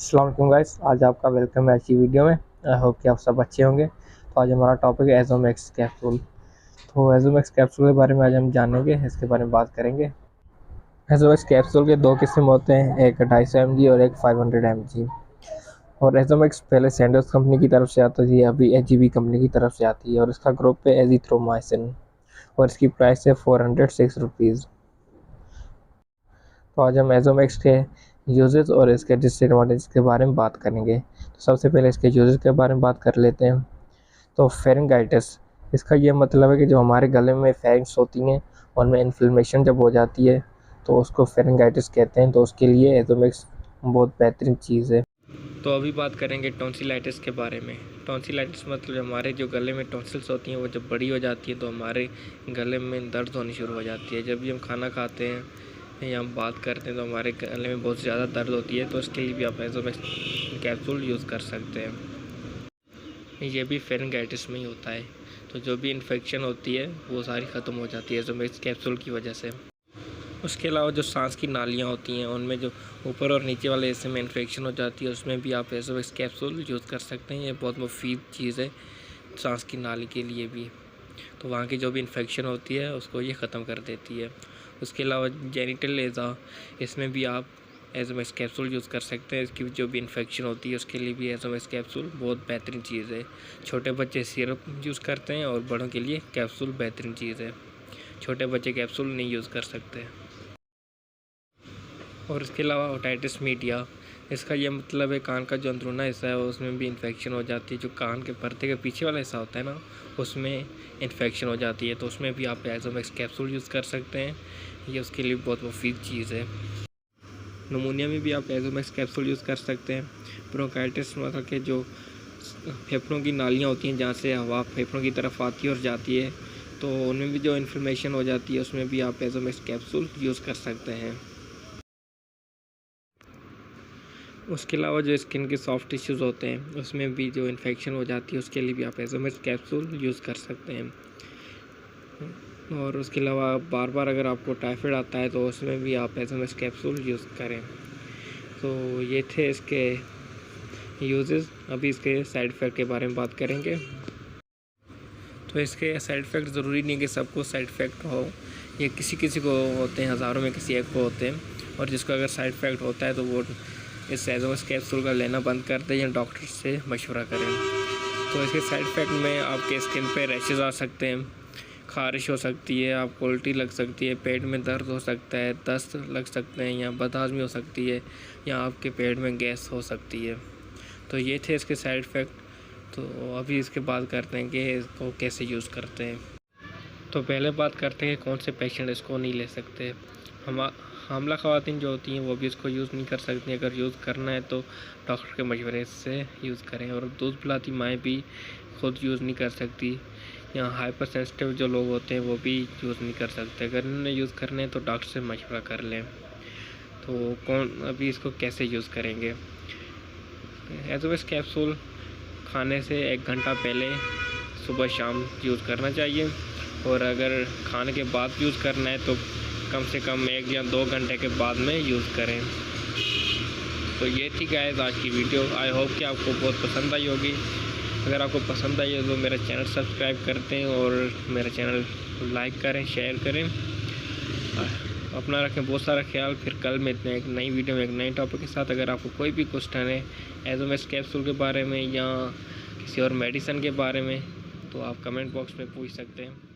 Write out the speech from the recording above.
अस्सलाम वालेकुम गाइस, आज आपका वेलकम है अच्छी वीडियो में। आई होप कि आप सब अच्छे होंगे। तो आज हमारा टॉपिक है एजोमैक्स कैप्सूल। तो एजोमैक्स कैप्सूल के बारे में आज हम जानेंगे, इसके बारे में बात करेंगे। एजोमैक्स कैप्सूल के दो किस्म होते हैं, एक 250 mg और एक 500 mg। और एजोमैक्स पहले सैंडोज कंपनी की तरफ से आता थी, अभी एजीबी कंपनी की तरफ से आती है और इसका ग्रुप है एजिथ्रोमाइसिन और इसकी प्राइस है 406 रुपीज़। तो आज हम एजोमैक्स के यूजेस और इसके डिसएडवांटेज के बारे में बात करेंगे। तो सबसे पहले इसके यूजेस के बारे में बात कर लेते हैं। तो फेरिंगाइटिस, इसका ये मतलब है कि जो हमारे गले में फेरिंग्स होती हैं उनमें इन्फ्लेमेशन जब हो जाती है तो उसको फेरिंगाइटिस कहते हैं। तो उसके लिए एजोमैक्स बहुत बेहतरीन चीज़ है। तो अभी बात करेंगे टॉन्सिलाइटिस के बारे में। टॉन्सिलाइटिस मतलब हमारे जो गले में टॉन्सिल्स होती हैं वो जब बड़ी हो जाती है तो हमारे गले में दर्द होनी शुरू हो जाती है। जब भी हम खाना खाते हैं या हम बात करते हैं तो हमारे गले में बहुत ज़्यादा दर्द होती है, तो इसके लिए भी आप एजोमैक्स कैप्सूल यूज़ कर सकते हैं। ये भी फेरिंगाइटिस में ही होता है, तो जो भी इन्फेक्शन होती है वो सारी ख़त्म हो जाती है एजोमैक्स कैप्सूल की वजह से। उसके अलावा जो सांस की नालियाँ होती हैं उनमें जो ऊपर और नीचे वाले हिस्से में इन्फेक्शन हो जाती है उसमें भी आप एजोमैक्स कैप्सूल यूज़ कर सकते हैं। ये बहुत मुफीद चीज़ है सांस की नाली के लिए भी, तो वहाँ की जो भी इन्फेक्शन होती है उसको ये ख़त्म कर देती है। उसके अलावा जेनिटल लेज़ा, इसमें भी आप एजोमैक्स कैप्सूल यूज़ कर सकते हैं। इसकी जो भी इन्फेक्शन होती है उसके लिए भी एजोमैक्स कैप्सूल बहुत बेहतरीन चीज़ है। छोटे बच्चे सिरप यूज़ करते हैं और बड़ों के लिए कैप्सूल बेहतरीन चीज़ है। छोटे बच्चे कैप्सूल नहीं यूज़ कर सकते। और इसके अलावा ओटाइटिस मीडिया, इसका ये मतलब है कान का जो अंदरूना हिस्सा है उसमें भी इन्फेक्शन हो जाती है। जो कान के पर्दे के पीछे वाला हिस्सा होता है ना, उसमें इन्फेक्शन हो जाती है, तो उसमें भी आप एजोमैक्स कैप्सूल यूज़ कर सकते हैं। ये उसके लिए बहुत मुफीद चीज़ है। निमोनिया में भी आप एजोमैक्स कैप्सूल यूज़ कर सकते हैं। ब्रोंकाइटिस मतलब कि जो फेफड़ों की नालियाँ होती हैं जहाँ से हवा फेफड़ों की तरफ आती है और जाती है, तो उनमें भी जो इन्फ्लेमेशन हो जाती है उसमें भी आप एजोमैक्स कैप्सूल यूज़ कर सकते हैं। उसके अलावा जो स्किन के सॉफ्ट टिश्यूज़ होते हैं उसमें भी जो इन्फेक्शन हो जाती है उसके लिए भी आप एजोमैक्स कैप्सूल यूज़ कर सकते हैं। और उसके अलावा बार बार अगर आपको टाइफाइड आता है तो उसमें भी आप एजोमैक्स कैप्सूल यूज़ करें। तो ये थे इसके यूजेस। अभी इसके साइड इफ़ेक्ट के बारे में बात करेंगे। तो इसके साइड इफ़ेक्ट ज़रूरी नहीं कि सबको साइड इफ़ेक्ट हो, ये किसी किसी को होते हैं, हज़ारों में किसी एक को होते हैं। और जिसको अगर साइड इफ़ेक्ट होता है तो वो इस एजोमैक्स कैप्सूल का लेना बंद कर दें या डॉक्टर से मशवरा करें। तो इसके साइड इफ़ेक्ट में आपके स्किन पे रैशेस आ सकते हैं, ख़ारिश हो सकती है, आपको उल्टी लग सकती है, पेट में दर्द हो सकता है, दस्त लग सकते हैं या बदहज़मी हो सकती है या आपके पेट में गैस हो सकती है। तो ये थे इसके साइड इफ़ेक्ट। तो अभी इसके बाद करते हैं कि इसको कैसे यूज़ करते हैं। तो पहले बात करते हैं कि कौन से पेशेंट इसको नहीं ले सकते। हामला ख़वातीन जो होती हैं वो भी इसको यूज़ नहीं कर सकती। अगर यूज़ करना है तो डॉक्टर के मशवरे से यूज़ करें। और दूध पिलाती माएँ भी खुद यूज़ नहीं कर सकती, या हाइपर सेंसिटिव जो लोग होते हैं वो भी यूज़ नहीं कर सकते। अगर इन्होंने यूज़ करने हैं तो डॉक्टर से मशवरा कर लें। तो अभी इसको कैसे यूज़ करेंगे। एजोमैक्स कैप्सूल खाने से 1 घंटा पहले सुबह शाम यूज़ करना चाहिए, और अगर खाने के बाद यूज़ करना है तो कम से कम 1 या 2 घंटे के बाद में यूज़ करें। तो ये थी गाइस आज की वीडियो। आई होप कि आपको बहुत पसंद आई होगी। अगर आपको पसंद आई है तो मेरा चैनल सब्सक्राइब करते हैं और मेरा चैनल लाइक करें, शेयर करें। अपना रखें बहुत सारा ख्याल। फिर कल मिलते हैं एक नई वीडियो में एक नए टॉपिक के साथ। अगर आपको कोई भी क्वेश्चन है एजोमैक्स कैप्सूल के बारे में या किसी और मेडिसिन के बारे में तो आप कमेंट बॉक्स में पूछ सकते हैं।